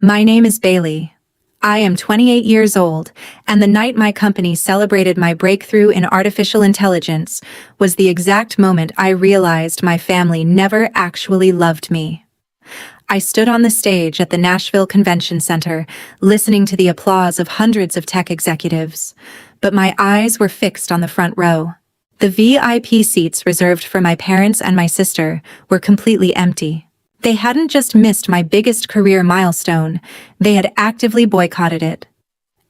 My name is Bailey. I am 28 years old, and the night my company celebrated my breakthrough in artificial intelligence was the exact moment I realized my family never actually loved me. I stood on the stage at the Nashville Convention Center, listening to the applause of hundreds of tech executives, but my eyes were fixed on the front row. The VIP seats reserved for my parents and my sister were completely empty. They hadn't just missed my biggest career milestone, they had actively boycotted it.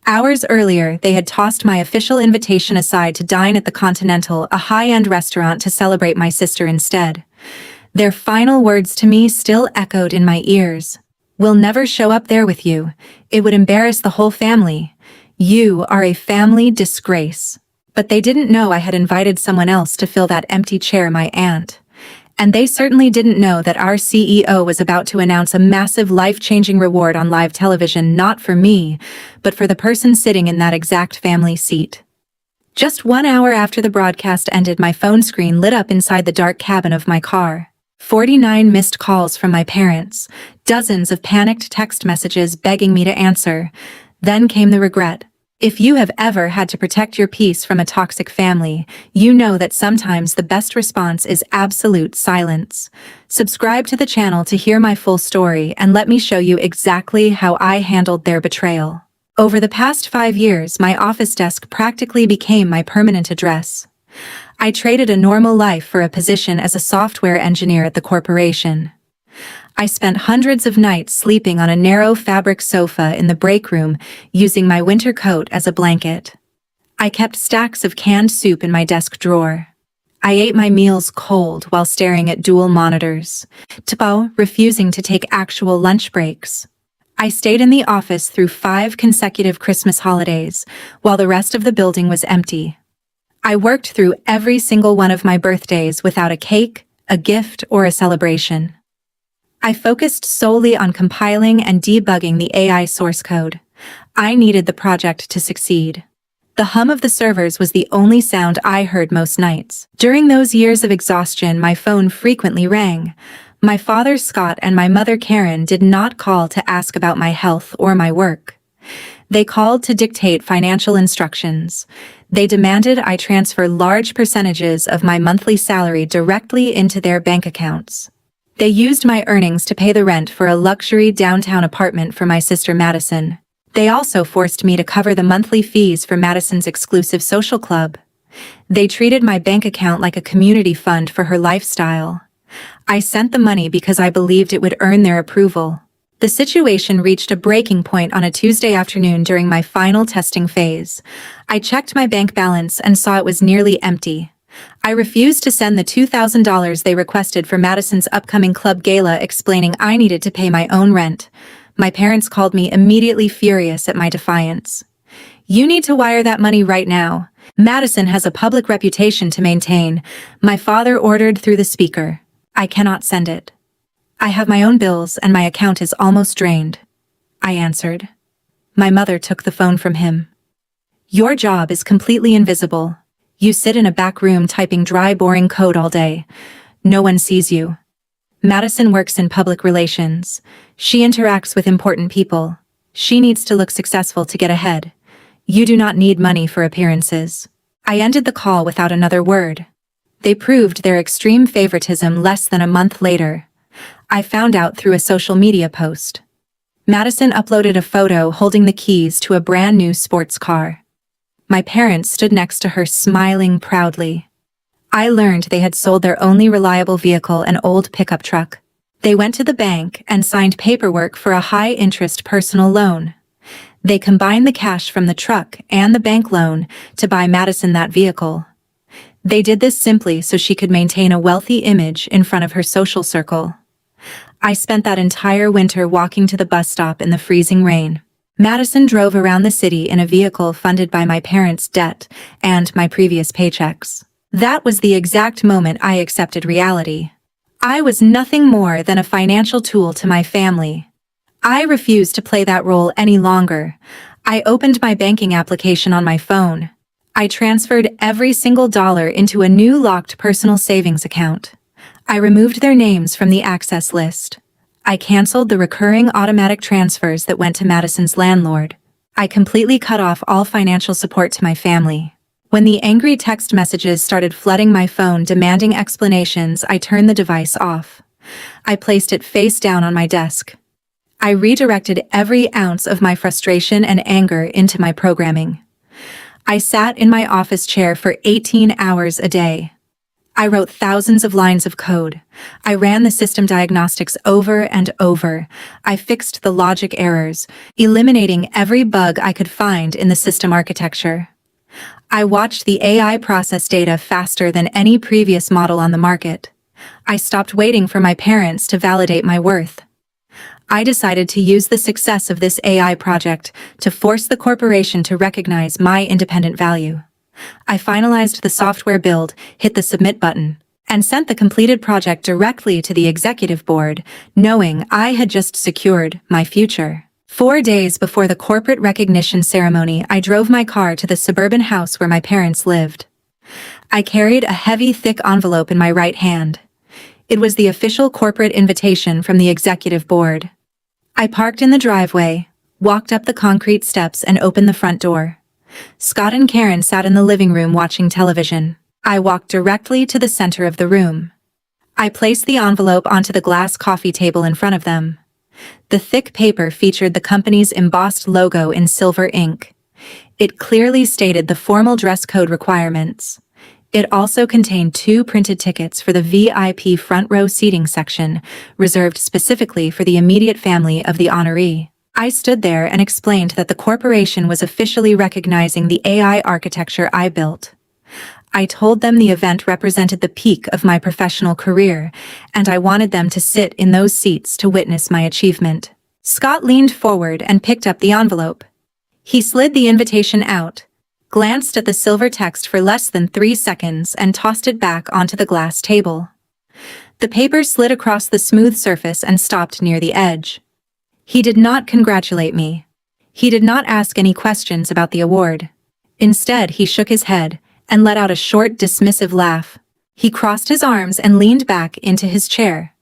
Hours earlier, they had tossed my official invitation aside to dine at the Continental, a high-end restaurant, to celebrate my sister instead. Their final words to me still echoed in my ears. "We'll never show up there with you. It would embarrass the whole family. You are a family disgrace." But they didn't know I had invited someone else to fill that empty chair, my aunt. And they certainly didn't know that our CEO was about to announce a massive life-changing reward on live television, not for me, but for the person sitting in that exact family seat. Just 1 hour after the broadcast ended, my phone screen lit up inside the dark cabin of my car. 49 missed calls from my parents, dozens of panicked text messages begging me to answer. Then came the regret. If you have ever had to protect your peace from a toxic family, you know that sometimes the best response is absolute silence. Subscribe to the channel to hear my full story, and let me show you exactly how I handled their betrayal. Over the past 5 years, my office desk practically became my permanent address. I traded a normal life for a position as a software engineer at the corporation. I spent hundreds of nights sleeping on a narrow fabric sofa in the break room, using my winter coat as a blanket. I kept stacks of canned soup in my desk drawer. I ate my meals cold while staring at dual monitors, refusing to take actual lunch breaks. I stayed in the office through 5 consecutive Christmas holidays, while the rest of the building was empty. I worked through every single one of my birthdays without a cake, a gift, or a celebration. I focused solely on compiling and debugging the AI source code. I needed the project to succeed. The hum of the servers was the only sound I heard most nights. During those years of exhaustion, my phone frequently rang. My father, Scott, and my mother, Karen, did not call to ask about my health or my work. They called to dictate financial instructions. They demanded I transfer large percentages of my monthly salary directly into their bank accounts. They used my earnings to pay the rent for a luxury downtown apartment for my sister Madison. They also forced me to cover the monthly fees for Madison's exclusive social club. They treated my bank account like a community fund for her lifestyle. I sent the money because I believed it would earn their approval. The situation reached a breaking point on a Tuesday afternoon during my final testing phase. I checked my bank balance and saw it was nearly empty. I refused to send the $2,000 they requested for Madison's upcoming club gala, explaining I needed to pay my own rent. My parents called me, immediately furious at my defiance. "You need to wire that money right now. Madison has a public reputation to maintain," my father ordered through the speaker. "I cannot send it. I have my own bills and my account is almost drained," I answered. My mother took the phone from him. "Your job is completely invisible. You sit in a back room typing dry, boring code all day. No one sees you. Madison works in public relations. She interacts with important people. She needs to look successful to get ahead. You do not need money for appearances." I ended the call without another word. They proved their extreme favoritism less than a month later. I found out through a social media post. Madison uploaded a photo holding the keys to a brand new sports car. My parents stood next to her, smiling proudly. I learned they had sold their only reliable vehicle, an old pickup truck. They went to the bank and signed paperwork for a high-interest personal loan. They combined the cash from the truck and the bank loan to buy Madison that vehicle. They did this simply so she could maintain a wealthy image in front of her social circle. I spent that entire winter walking to the bus stop in the freezing rain. Madison drove around the city in a vehicle funded by my parents' debt and my previous paychecks. That was the exact moment I accepted reality. I was nothing more than a financial tool to my family. I refused to play that role any longer. I opened my banking application on my phone. I transferred every single dollar into a new locked personal savings account. I removed their names from the access list. I canceled the recurring automatic transfers that went to Madison's landlord. I completely cut off all financial support to my family. When the angry text messages started flooding my phone demanding explanations, I turned the device off. I placed it face down on my desk. I redirected every ounce of my frustration and anger into my programming. I sat in my office chair for 18 hours a day. I wrote thousands of lines of code. I ran the system diagnostics over and over. I fixed the logic errors, eliminating every bug I could find in the system architecture. I watched the AI process data faster than any previous model on the market. I stopped waiting for my parents to validate my worth. I decided to use the success of this AI project to force the corporation to recognize my independent value. I finalized the software build, hit the submit button, and sent the completed project directly to the executive board, knowing I had just secured my future. 4 days before the corporate recognition ceremony, I drove my car to the suburban house where my parents lived. I carried a heavy, thick envelope in my right hand. It was the official corporate invitation from the executive board. I parked in the driveway, walked up the concrete steps, and opened the front door. Scott and Karen sat in the living room watching television. I walked directly to the center of the room. I placed the envelope onto the glass coffee table in front of them. The thick paper featured the company's embossed logo in silver ink. It clearly stated the formal dress code requirements. It also contained 2 printed tickets for the VIP front row seating section, reserved specifically for the immediate family of the honoree. I stood there and explained that the corporation was officially recognizing the AI architecture I built. I told them the event represented the peak of my professional career, and I wanted them to sit in those seats to witness my achievement. Scott leaned forward and picked up the envelope. He slid the invitation out, glanced at the silver text for less than 3 seconds, and tossed it back onto the glass table. The paper slid across the smooth surface and stopped near the edge. He did not congratulate me. He did not ask any questions about the award. Instead, he shook his head and let out a short, dismissive laugh. He crossed his arms and leaned back into his chair.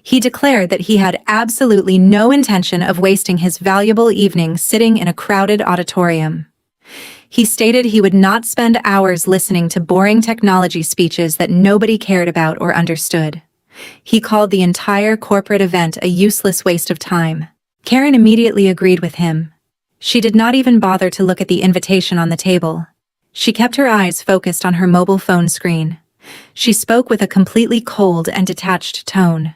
He declared that he had absolutely no intention of wasting his valuable evening sitting in a crowded auditorium. He stated he would not spend hours listening to boring technology speeches that nobody cared about or understood. He called the entire corporate event a useless waste of time. Karen immediately agreed with him. She did not even bother to look at the invitation on the table. She kept her eyes focused on her mobile phone screen. She spoke with a completely cold and detached tone.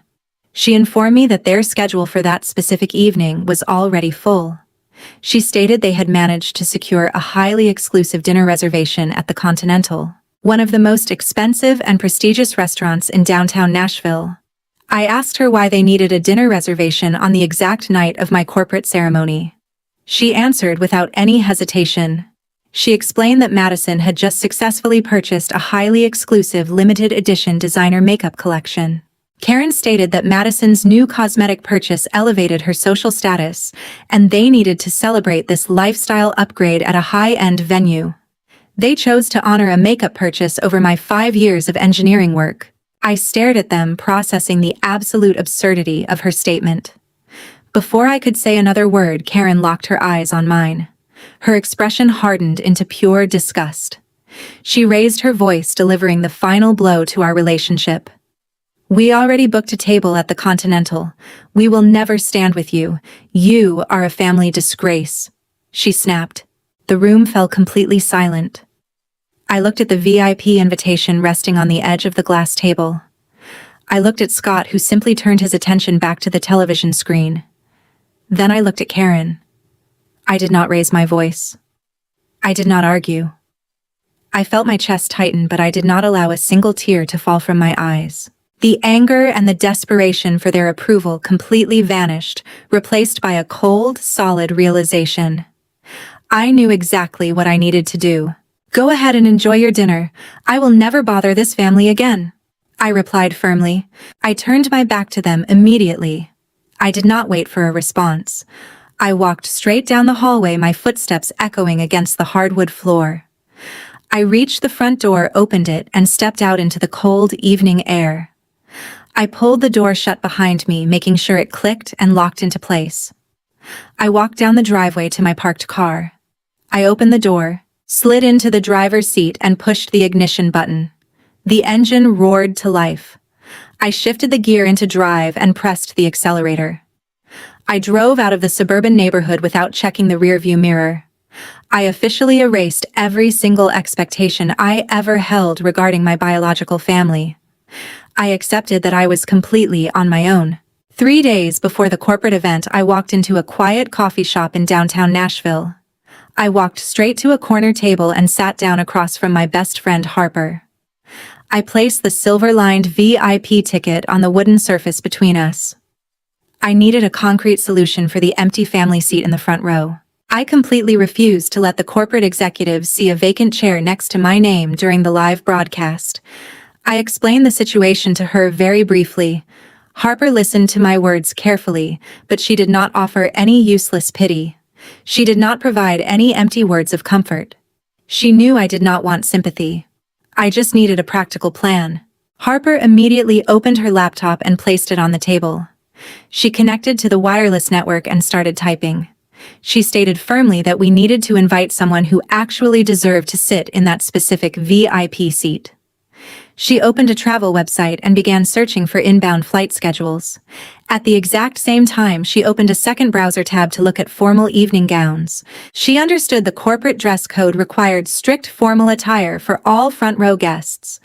She informed me that their schedule for that specific evening was already full. She stated they had managed to secure a highly exclusive dinner reservation at the Continental, one of the most expensive and prestigious restaurants in downtown Nashville. I asked her why they needed a dinner reservation on the exact night of my corporate ceremony. She answered without any hesitation. She explained that Madison had just successfully purchased a highly exclusive limited edition designer makeup collection. Karen stated that Madison's new cosmetic purchase elevated her social status, and they needed to celebrate this lifestyle upgrade at a high-end venue. They chose to honor a makeup purchase over my 5 years of engineering work. I stared at them, processing the absolute absurdity of her statement. Before I could say another word, Karen locked her eyes on mine. Her expression hardened into pure disgust. She raised her voice, delivering the final blow to our relationship. "We already booked a table at the Continental. We will never stand with you. You are a family disgrace," she snapped. The room fell completely silent. I looked at the VIP invitation resting on the edge of the glass table. I looked at Scott, who simply turned his attention back to the television screen. Then I looked at Karen. I did not raise my voice. I did not argue. I felt my chest tighten, but I did not allow a single tear to fall from my eyes. The anger and the desperation for their approval completely vanished, replaced by a cold, solid realization. I knew exactly what I needed to do. "Go ahead and enjoy your dinner. I will never bother this family again," I replied firmly. I turned my back to them immediately. I did not wait for a response. I walked straight down the hallway, my footsteps echoing against the hardwood floor. I reached the front door, opened it, and stepped out into the cold evening air. I pulled the door shut behind me, making sure it clicked and locked into place. I walked down the driveway to my parked car. I opened the door, slid into the driver's seat and pushed the ignition button. The engine roared to life. I shifted the gear into drive and pressed the accelerator. I drove out of the suburban neighborhood without checking the rearview mirror. I officially erased every single expectation I ever held regarding my biological family. I accepted that I was completely on my own. 3 days before the corporate event, I walked into a quiet coffee shop in downtown Nashville. I walked straight to a corner table and sat down across from my best friend Harper. I placed the silver-lined VIP ticket on the wooden surface between us. I needed a concrete solution for the empty family seat in the front row. I completely refused to let the corporate executives see a vacant chair next to my name during the live broadcast. I explained the situation to her very briefly. Harper listened to my words carefully, but she did not offer any useless pity. She did not provide any empty words of comfort. She knew I did not want sympathy. I just needed a practical plan. Harper immediately opened her laptop and placed it on the table. She connected to the wireless network and started typing. She stated firmly that we needed to invite someone who actually deserved to sit in that specific VIP seat. She opened a travel website and began searching for inbound flight schedules. At the exact same time, she opened a second browser tab to look at formal evening gowns. She understood the corporate dress code required strict formal attire for all front row guests.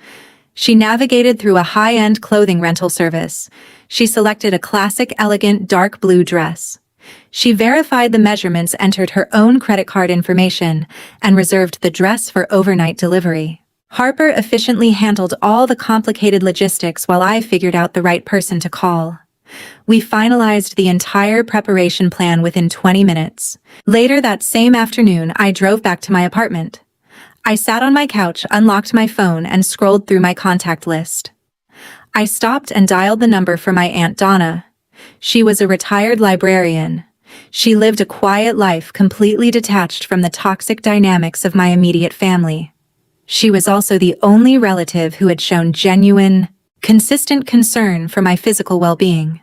She navigated through a high-end clothing rental service. She selected a classic, elegant, dark blue dress. She verified the measurements, entered her own credit card information, and reserved the dress for overnight delivery. Harper efficiently handled all the complicated logistics while I figured out the right person to call. We finalized the entire preparation plan within 20 minutes. Later that same afternoon, I drove back to my apartment. I sat on my couch, unlocked my phone, and scrolled through my contact list. I stopped and dialed the number for my Aunt Donna. She was a retired librarian. She lived a quiet life, completely detached from the toxic dynamics of my immediate family. She was also the only relative who had shown genuine, consistent concern for my physical well-being.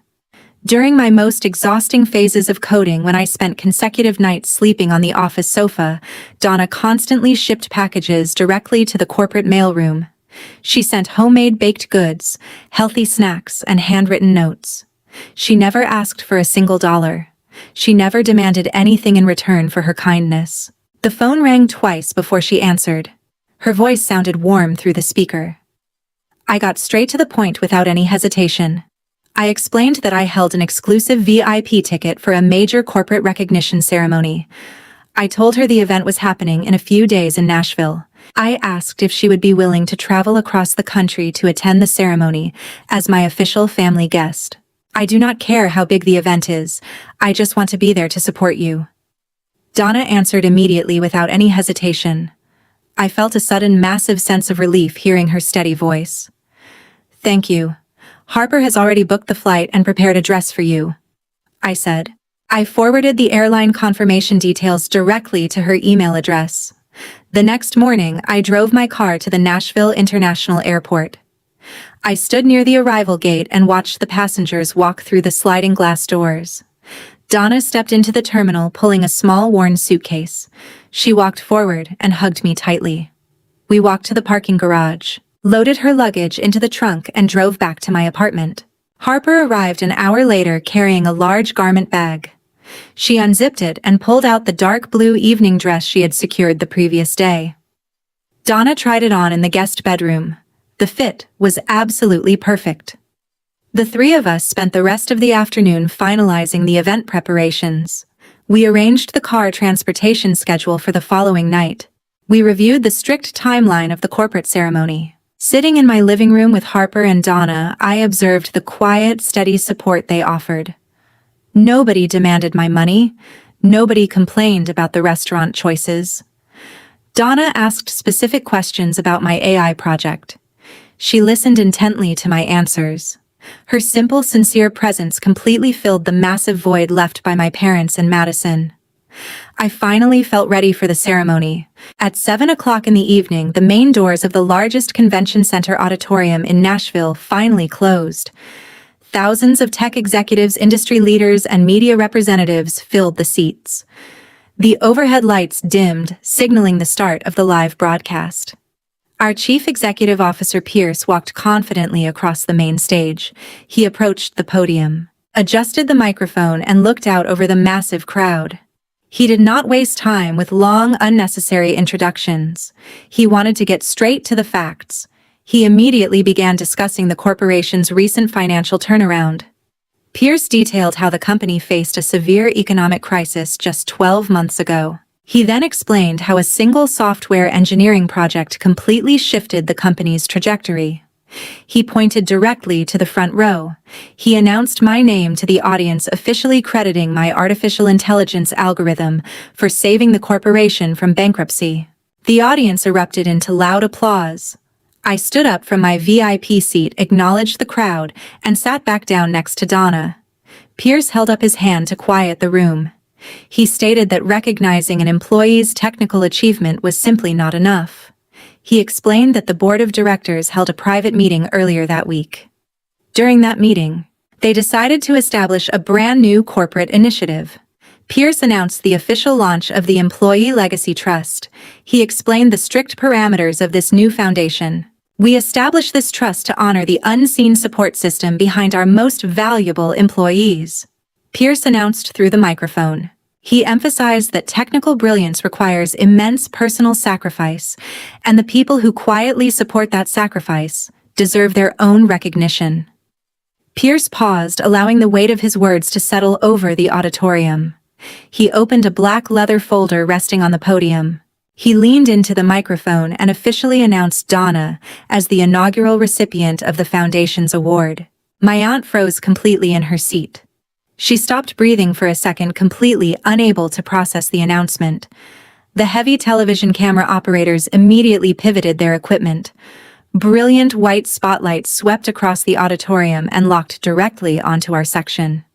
During my most exhausting phases of coding, when I spent consecutive nights sleeping on the office sofa, Donna constantly shipped packages directly to the corporate mailroom. She sent homemade baked goods, healthy snacks, and handwritten notes. She never asked for a single dollar. She never demanded anything in return for her kindness. The phone rang twice before she answered. Her voice sounded warm through the speaker. I got straight to the point without any hesitation. I explained that I held an exclusive VIP ticket for a major corporate recognition ceremony. I told her the event was happening in a few days in Nashville. I asked if she would be willing to travel across the country to attend the ceremony as my official family guest. I do not care how big the event is. I just want to be there to support you. Donna answered immediately without any hesitation. I felt a sudden massive sense of relief hearing her steady voice. Thank you. Harper has already booked the flight and prepared a dress for you, I said. I forwarded the airline confirmation details directly to her email address. The next morning, I drove my car to the Nashville International Airport. I stood near the arrival gate and watched the passengers walk through the sliding glass doors. Donna stepped into the terminal, pulling a small worn suitcase. She walked forward and hugged me tightly. We walked to the parking garage, loaded her luggage into the trunk, and drove back to my apartment. Harper arrived an hour later carrying a large garment bag. She unzipped it and pulled out the dark blue evening dress she had secured the previous day. Donna tried it on in the guest bedroom. The fit was absolutely perfect. The three of us spent the rest of the afternoon finalizing the event preparations. We arranged the car transportation schedule for the following night. We reviewed the strict timeline of the corporate ceremony. Sitting in my living room with Harper and Donna, I observed the quiet, steady support they offered. Nobody demanded my money. Nobody complained about the restaurant choices. Donna asked specific questions about my AI project. She listened intently to my answers. Her simple, sincere presence completely filled the massive void left by my parents and Madison. I finally felt ready for the ceremony. At 7 o'clock in the evening, the main doors of the largest convention center auditorium in Nashville finally closed. Thousands of tech executives, industry leaders, and media representatives filled the seats. The overhead lights dimmed, signaling the start of the live broadcast. Our Chief Executive Officer Pierce walked confidently across the main stage. He approached the podium, adjusted the microphone, and looked out over the massive crowd. He did not waste time with long, unnecessary introductions. He wanted to get straight to the facts. He immediately began discussing the corporation's recent financial turnaround. Pierce detailed how the company faced a severe economic crisis just 12 months ago. He then explained how a single software engineering project completely shifted the company's trajectory. He pointed directly to the front row. He announced my name to the audience, officially crediting my artificial intelligence algorithm for saving the corporation from bankruptcy. The audience erupted into loud applause. I stood up from my VIP seat, acknowledged the crowd, and sat back down next to Donna. Pierce held up his hand to quiet the room. He stated that recognizing an employee's technical achievement was simply not enough. He explained that the board of directors held a private meeting earlier that week. During that meeting, they decided to establish a brand new corporate initiative. Pierce announced the official launch of the Employee Legacy Trust. He explained the strict parameters of this new foundation. We established this trust to honor the unseen support system behind our most valuable employees, Pierce announced through the microphone. He emphasized that technical brilliance requires immense personal sacrifice, and the people who quietly support that sacrifice deserve their own recognition. Pierce paused, allowing the weight of his words to settle over the auditorium. He opened a black leather folder resting on the podium. He leaned into the microphone and officially announced Donna as the inaugural recipient of the Foundation's award. My aunt froze completely in her seat. She stopped breathing for a second, completely unable to process the announcement. The heavy television camera operators immediately pivoted their equipment. Brilliant white spotlights swept across the auditorium and locked directly onto our section.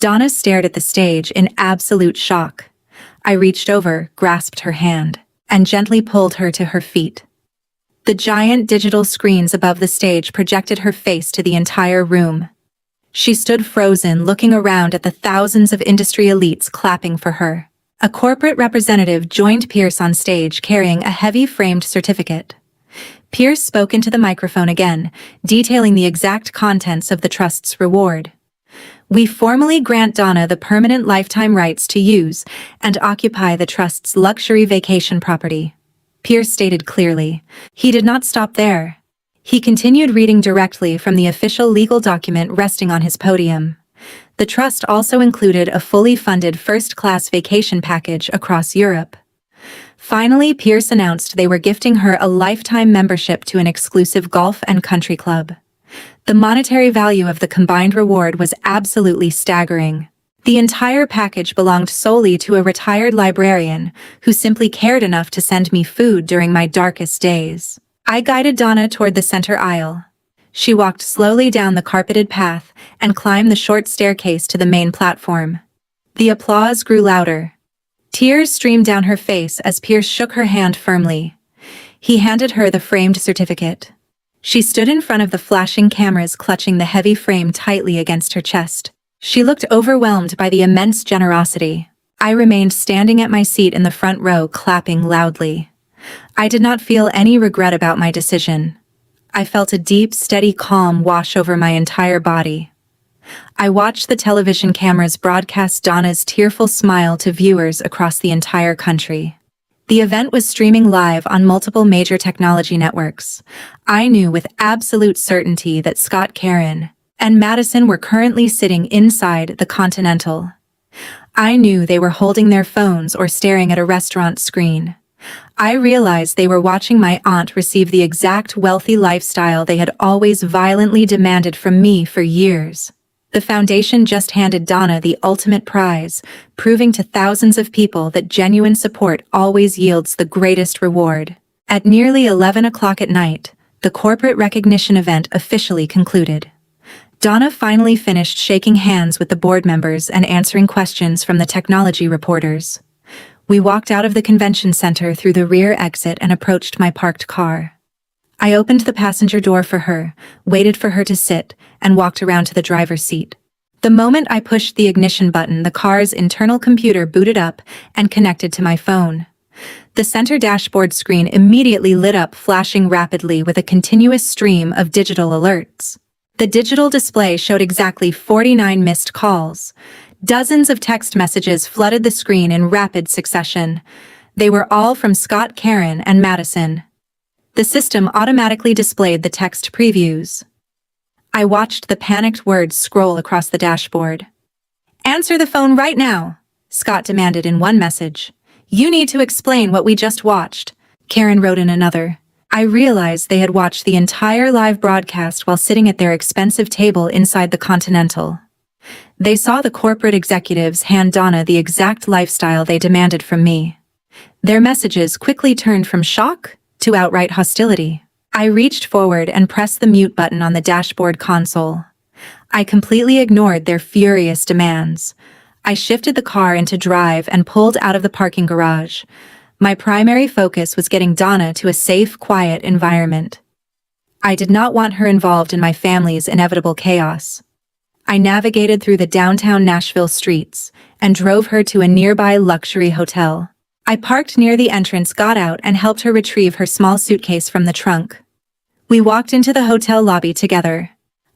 Donna stared at the stage in absolute shock. I reached over, grasped her hand, and gently pulled her to her feet. The giant digital screens above the stage projected her face to the entire room. She stood frozen, looking around at the thousands of industry elites clapping for her. A corporate representative joined Pierce on stage carrying a heavy framed certificate. Pierce spoke into the microphone again, detailing the exact contents of the trust's reward. We formally grant Donna the permanent lifetime rights to use and occupy the trust's luxury vacation property, Pierce stated clearly. He did not stop there. He continued reading directly from the official legal document resting on his podium. The trust also included a fully funded first-class vacation package across Europe. Finally, Pierce announced they were gifting her a lifetime membership to an exclusive golf and country club. The monetary value of the combined reward was absolutely staggering. The entire package belonged solely to a retired librarian who simply cared enough to send me food during my darkest days. I guided Donna toward the center aisle. She walked slowly down the carpeted path and climbed the short staircase to the main platform. The applause grew louder. Tears streamed down her face as Pierce shook her hand firmly. He handed her the framed certificate. She stood in front of the flashing cameras, clutching the heavy frame tightly against her chest. She looked overwhelmed by the immense generosity. I remained standing at my seat in the front row, clapping loudly. I did not feel any regret about my decision. I felt a deep, steady calm wash over my entire body. I watched the television cameras broadcast Donna's tearful smile to viewers across the entire country. The event was streaming live on multiple major technology networks. I knew with absolute certainty that Scott, Karen, and Madison were currently sitting inside the Continental. I knew they were holding their phones or staring at a restaurant screen. I realized they were watching my aunt receive the exact wealthy lifestyle they had always violently demanded from me for years. The foundation just handed Donna the ultimate prize, proving to thousands of people that genuine support always yields the greatest reward. At nearly 11 o'clock at night, the corporate recognition event officially concluded. Donna finally finished shaking hands with the board members and answering questions from the technology reporters. We walked out of the convention center through the rear exit and approached my parked car. I opened the passenger door for her, waited for her to sit, and walked around to the driver's seat. The moment I pushed the ignition button, the car's internal computer booted up and connected to my phone. The center dashboard screen immediately lit up, flashing rapidly with a continuous stream of digital alerts. The digital display showed exactly 49 missed calls. Dozens of text messages flooded the screen in rapid succession. They were all from Scott, Karen, and Madison. The system automatically displayed the text previews. I watched the panicked words scroll across the dashboard. "Answer the phone right now," Scott demanded in one message. "You need to explain what we just watched," Karen wrote in another. I realized they had watched the entire live broadcast while sitting at their expensive table inside the Continental. They saw the corporate executives hand Donna the exact lifestyle they demanded from me. Their messages quickly turned from shock to outright hostility. I reached forward and pressed the mute button on the dashboard console. I completely ignored their furious demands. I shifted the car into drive and pulled out of the parking garage. My primary focus was getting Donna to a safe, quiet environment. I did not want her involved in my family's inevitable chaos. I navigated through the downtown Nashville streets and drove her to a nearby luxury hotel. I parked near the entrance, got out, and helped her retrieve her small suitcase from the trunk. We walked into the hotel lobby together.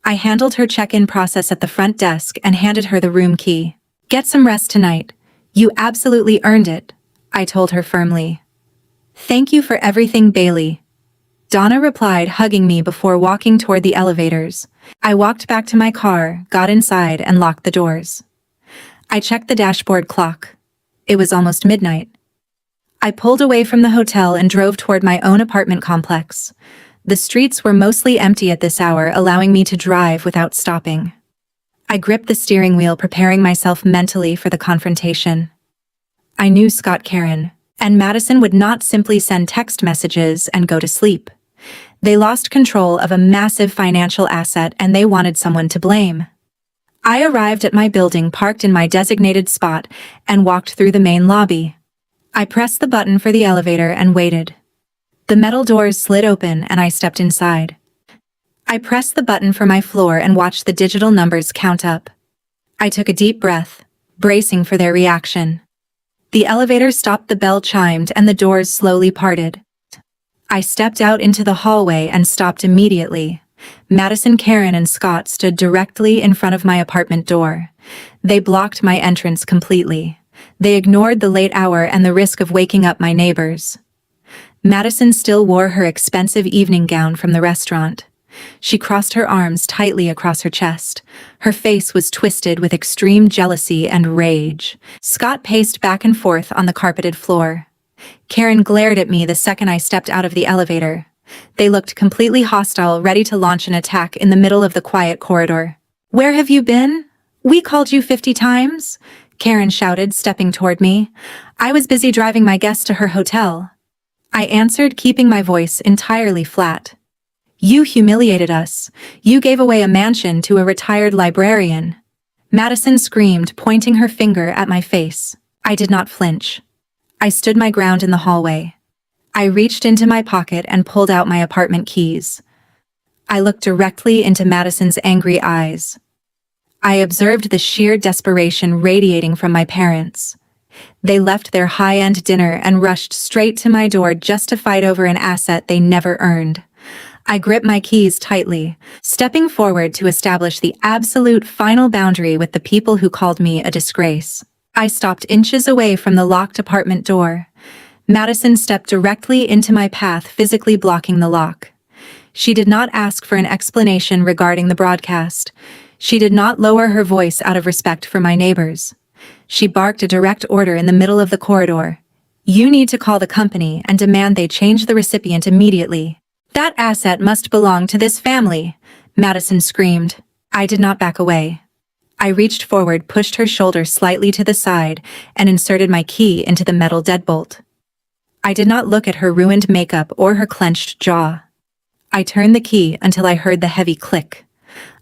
I handled her check-in process at the front desk and handed her the room key. "Get some rest tonight. You absolutely earned it," I told her firmly. "Thank you for everything, Bailey," Donna replied, hugging me before walking toward the elevators. I walked back to my car, got inside, and locked the doors. I checked the dashboard clock. It was almost midnight. I pulled away from the hotel and drove toward my own apartment complex. The streets were mostly empty at this hour, allowing me to drive without stopping. I gripped the steering wheel, preparing myself mentally for the confrontation. I knew Scott, Karen, and Madison would not simply send text messages and go to sleep. They lost control of a massive financial asset and they wanted someone to blame. I arrived at my building, parked in my designated spot, and walked through the main lobby. I pressed the button for the elevator and waited. The metal doors slid open and I stepped inside. I pressed the button for my floor and watched the digital numbers count up. I took a deep breath, bracing for their reaction. The elevator stopped, the bell chimed, and the doors slowly parted. I stepped out into the hallway and stopped immediately. Madison, Karen, and Scott stood directly in front of my apartment door. They blocked my entrance completely. They ignored the late hour and the risk of waking up my neighbors. Madison still wore her expensive evening gown from the restaurant. She crossed her arms tightly across her chest. Her face was twisted with extreme jealousy and rage. Scott paced back and forth on the carpeted floor. Karen glared at me the second I stepped out of the elevator. They looked completely hostile, ready to launch an attack in the middle of the quiet corridor. "Where have you been? We called you 50 times," Karen shouted, stepping toward me. "I was busy driving my guest to her hotel," I answered, keeping my voice entirely flat. "You humiliated us. You gave away a mansion to a retired librarian," Madison screamed, pointing her finger at my face. I did not flinch. I stood my ground in the hallway. I reached into my pocket and pulled out my apartment keys. I looked directly into Madison's angry eyes. I observed the sheer desperation radiating from my parents. They left their high-end dinner and rushed straight to my door just to fight over an asset they never earned. I gripped my keys tightly, stepping forward to establish the absolute final boundary with the people who called me a disgrace. I stopped inches away from the locked apartment door. Madison stepped directly into my path, physically blocking the lock. She did not ask for an explanation regarding the broadcast. She did not lower her voice out of respect for my neighbors. She barked a direct order in the middle of the corridor. "You need to call the company and demand they change the recipient immediately. That asset must belong to this family," Madison screamed. I did not back away. I reached forward, pushed her shoulder slightly to the side, and inserted my key into the metal deadbolt. I did not look at her ruined makeup or her clenched jaw. I turned the key until I heard the heavy click.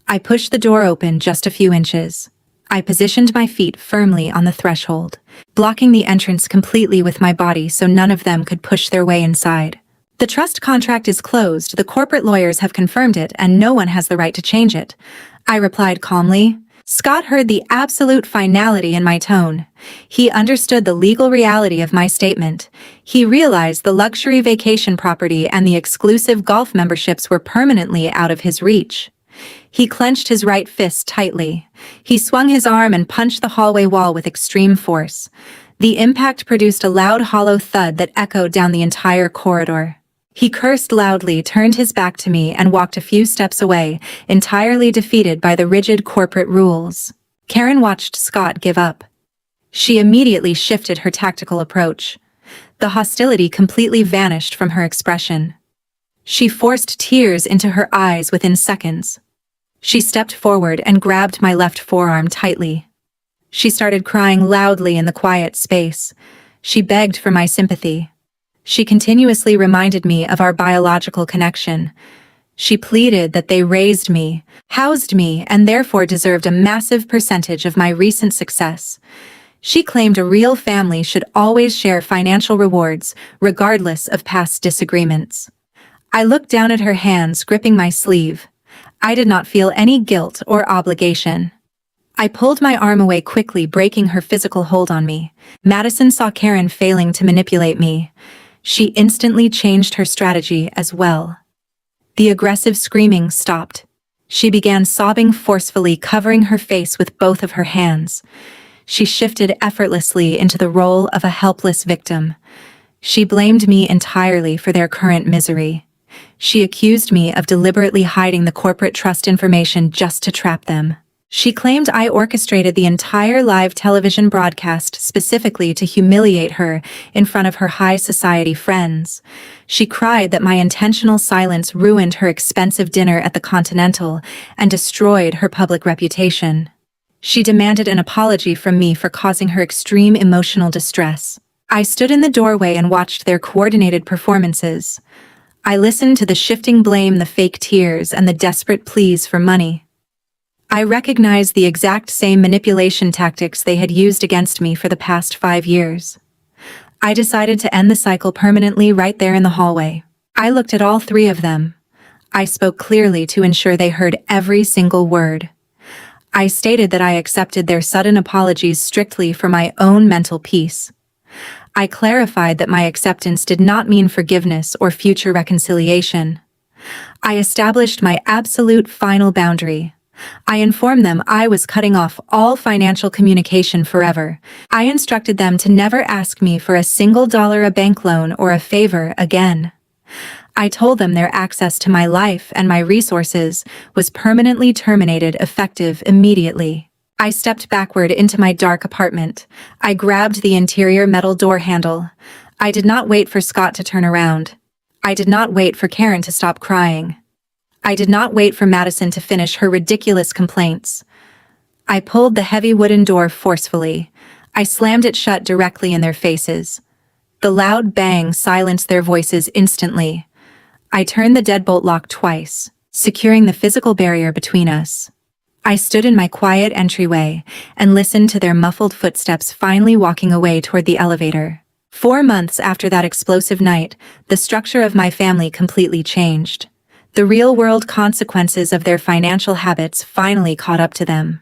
I pushed the door open just a few inches. I positioned my feet firmly on the threshold, blocking the entrance completely with my body so none of them could push their way inside. The trust contract is closed, the corporate lawyers have confirmed it, and no one has the right to change it, I replied calmly. Scott heard the absolute finality in my tone. He understood the legal reality of my statement. He realized the luxury vacation property and the exclusive golf memberships were permanently out of his reach. He clenched his right fist tightly. He swung his arm and punched the hallway wall with extreme force. The impact produced a loud hollow thud that echoed down the entire corridor. He cursed loudly, turned his back to me, and walked a few steps away, entirely defeated by the rigid corporate rules. Karen watched Scott give up. She immediately shifted her tactical approach. The hostility completely vanished from her expression. She forced tears into her eyes within seconds. She stepped forward and grabbed my left forearm tightly. She started crying loudly in the quiet space. She begged for my sympathy. She continuously reminded me of our biological connection. She pleaded that they raised me, housed me, and therefore deserved a massive percentage of my recent success. She claimed a real family should always share financial rewards, regardless of past disagreements. I looked down at her hands, gripping my sleeve. I did not feel any guilt or obligation. I pulled my arm away quickly, breaking her physical hold on me. Madison saw Karen failing to manipulate me. She instantly changed her strategy as well. The aggressive screaming stopped. She began sobbing forcefully, covering her face with both of her hands. She shifted effortlessly into the role of a helpless victim. She blamed me entirely for their current misery. She accused me of deliberately hiding the corporate trust information just to trap them. She claimed I orchestrated the entire live television broadcast specifically to humiliate her in front of her high society friends. She cried that my intentional silence ruined her expensive dinner at the Continental and destroyed her public reputation. She demanded an apology from me for causing her extreme emotional distress. I stood in the doorway and watched their coordinated performances. I listened to the shifting blame, the fake tears, and the desperate pleas for money. I recognized the exact same manipulation tactics they had used against me for the past 5 years. I decided to end the cycle permanently right there in the hallway. I looked at all 3 of them. I spoke clearly to ensure they heard every single word. I stated that I accepted their sudden apologies strictly for my own mental peace. I clarified that my acceptance did not mean forgiveness or future reconciliation. I established my absolute final boundary. I informed them I was cutting off all financial communication forever. I instructed them to never ask me for a single dollar, a bank loan, or a favor again. I told them their access to my life and my resources was permanently terminated, effective immediately. I stepped backward into my dark apartment. I grabbed the interior metal door handle. I did not wait for Scott to turn around. I did not wait for Karen to stop crying. I did not wait for Madison to finish her ridiculous complaints. I pulled the heavy wooden door forcefully. I slammed it shut directly in their faces. The loud bang silenced their voices instantly. I turned the deadbolt lock twice, securing the physical barrier between us. I stood in my quiet entryway and listened to their muffled footsteps finally walking away toward the elevator. 4 months after that explosive night, the structure of my family completely changed. The real-world consequences of their financial habits finally caught up to them.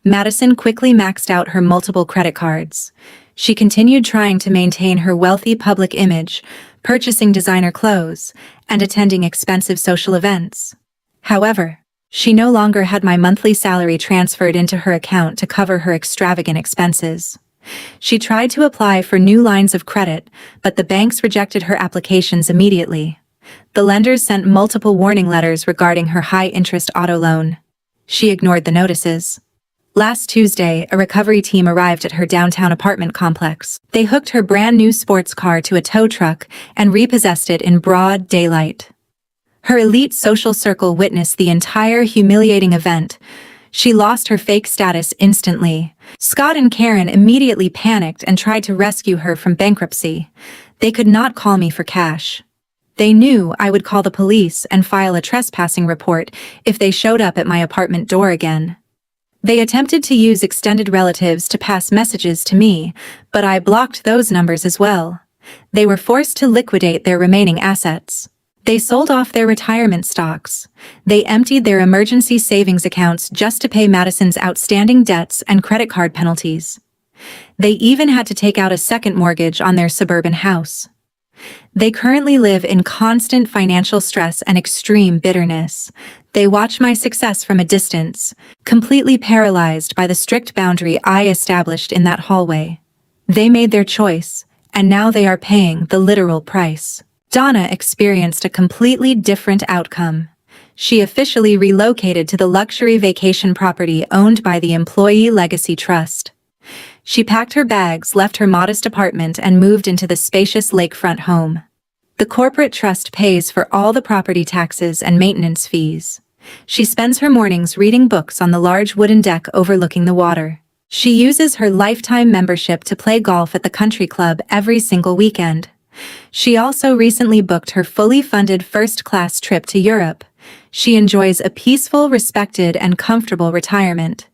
Madison quickly maxed out her multiple credit cards. She continued trying to maintain her wealthy public image, purchasing designer clothes, and attending expensive social events. However, she no longer had my monthly salary transferred into her account to cover her extravagant expenses. She tried to apply for new lines of credit, but the banks rejected her applications immediately. The lenders sent multiple warning letters regarding her high-interest auto loan. She ignored the notices. Last Tuesday, a recovery team arrived at her downtown apartment complex. They hooked her brand-new sports car to a tow truck and repossessed it in broad daylight. Her elite social circle witnessed the entire humiliating event. She lost her fake status instantly. Scott and Karen immediately panicked and tried to rescue her from bankruptcy. They could not call me for cash. They knew I would call the police and file a trespassing report if they showed up at my apartment door again. They attempted to use extended relatives to pass messages to me, but I blocked those numbers as well. They were forced to liquidate their remaining assets. They sold off their retirement stocks. They emptied their emergency savings accounts just to pay Madison's outstanding debts and credit card penalties. They even had to take out a second mortgage on their suburban house. They currently live in constant financial stress and extreme bitterness. They watch my success from a distance, completely paralyzed by the strict boundary I established in that hallway. They made their choice, and now they are paying the literal price. Donna experienced a completely different outcome. She officially relocated to the luxury vacation property owned by the Employee Legacy Trust. She packed her bags, left her modest apartment, and moved into the spacious lakefront home. The corporate trust pays for all the property taxes and maintenance fees. She spends her mornings reading books on the large wooden deck overlooking the water. She uses her lifetime membership to play golf at the country club every single weekend. She also recently booked her fully funded first-class trip to Europe. She enjoys a peaceful, respected, and comfortable retirement.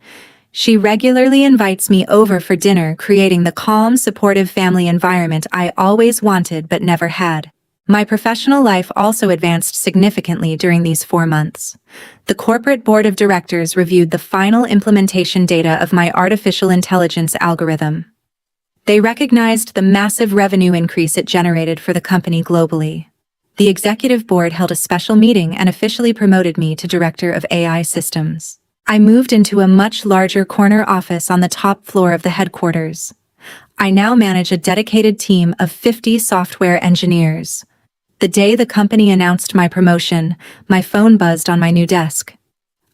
She regularly invites me over for dinner, creating the calm, supportive family environment I always wanted but never had. My professional life also advanced significantly during these 4 months. The corporate board of directors reviewed the final implementation data of my artificial intelligence algorithm. They recognized the massive revenue increase it generated for the company globally. The executive board held a special meeting and officially promoted me to director of AI systems. I moved into a much larger corner office on the top floor of the headquarters. I now manage a dedicated team of 50 software engineers. The day the company announced my promotion, my phone buzzed on my new desk.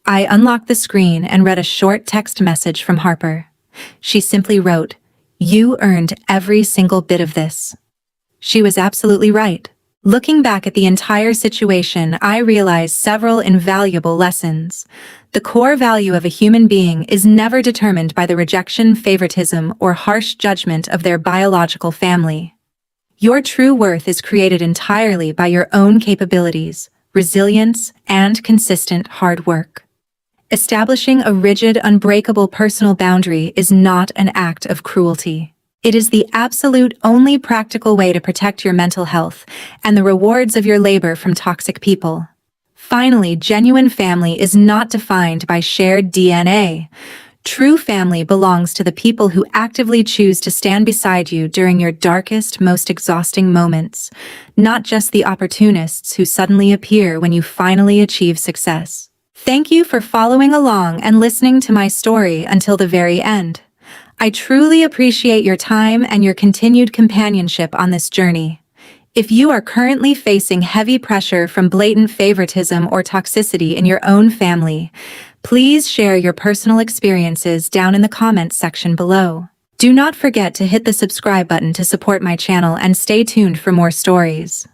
I unlocked the screen and read a short text message from Harper. She simply wrote, "You earned every single bit of this." She was absolutely right. Looking back at the entire situation, I realized several invaluable lessons. The core value of a human being is never determined by the rejection, favoritism, or harsh judgment of their biological family. Your true worth is created entirely by your own capabilities, resilience, and consistent hard work. Establishing a rigid, unbreakable personal boundary is not an act of cruelty. It is the absolute only practical way to protect your mental health and the rewards of your labor from toxic people. Finally, genuine family is not defined by shared DNA. True family belongs to the people who actively choose to stand beside you during your darkest, most exhausting moments, not just the opportunists who suddenly appear when you finally achieve success. Thank you for following along and listening to my story until the very end. I truly appreciate your time and your continued companionship on this journey. If you are currently facing heavy pressure from blatant favoritism or toxicity in your own family, please share your personal experiences down in the comments section below. Do not forget to hit the subscribe button to support my channel and stay tuned for more stories.